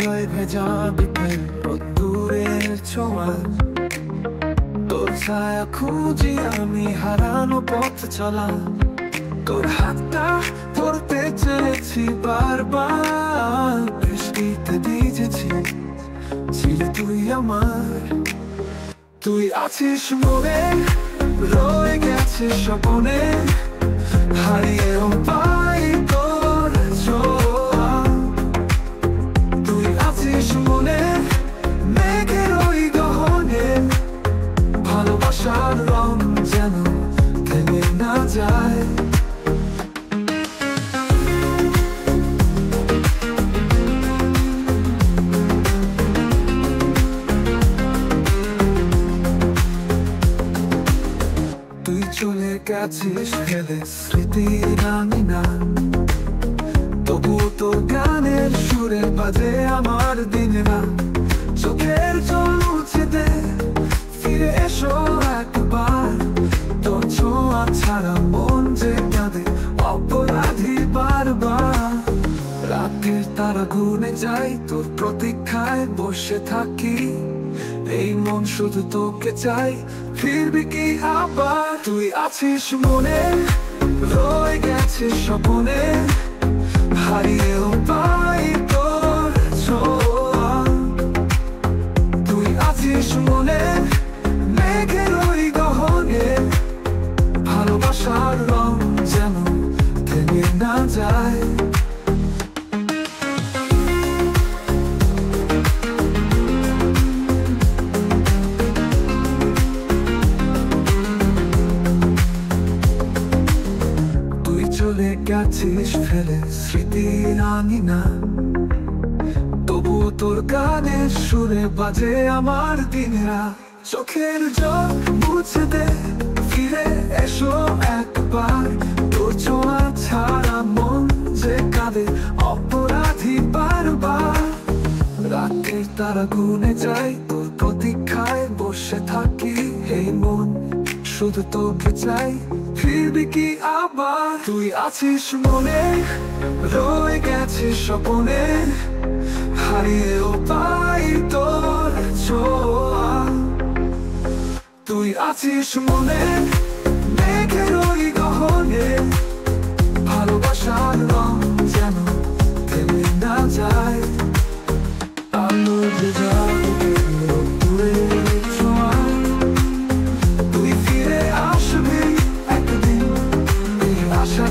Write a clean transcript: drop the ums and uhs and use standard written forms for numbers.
আলোয় ভেজা বিকেল রোদ্দুরের ছোঁয়া, তোর ছায়া খুঁজি আমি হারানো পথ চলা। তোর হাতটা ধরতে চেয়েছি বারবার, বৃষ্টিতে ভিজেছি, ছিলি তুই আমার। তুই আছিস মনে, রয়ে গেছিস স্বপনে, হারিয়েও পাই তোর ছোঁয়া। তুই আছিস মনে, মেঘের ওই গহনে, ভালোবাসার রং যেন থেমে না যায়। তুই চলে গেছিস ফেলে স্মৃতির রাঙিনা, তবুও তোর গানের সুরে বাজে আমার দিনেরা। চোখের জল মুছে দে, ফিরে এসো একবার, তোর ছোঁয়া ছাড়া মন যে কাঁদে অপরাধী বারবার। রাতের তারা গুনে যাই, তোর প্রতীক্ষায় বসে থাকি, এই মন শুধু তোকে চাই, ফিরবি কি আবার? তুই আছিস মনে, রয়ে গেছিস স্বপনে, হারিয়েও পাই তোর ছোঁয়া। তুই আছিস মনে, মেঘের ওই গহনে, ভালোবাসার রং যেন থেমে না যায়। চলে গেছিস ফেলে স্মৃতির আঙিনা, তবুও তোর গানের সুরে বাজে আমার দিনেরা। চোখের জল মুছে দে, ফিরে এসো একবার, তোর ছোঁয়া ছাড়া মন যে কাঁদে অপরাধী বারবার। রাতের তারা গুনে যায়, তোর প্রতীক্ষায় বসে থাকি, এই মন শুধু তোকে চাই, ফিরবি কি আবার? তুই আছিস মনে, রয়ে গেছিস স্বপনে, হারিয়েও পাই তোর ছোঁয়া। তুই আছিস মনে, মেঘের ওই গহনে, ভালোবাসার রং যেন থেমে না যায়। আলোর ভেজা রোদ্দুরের ছোঁয়া, তুই ফিরে আসবি একদিন, এই আশা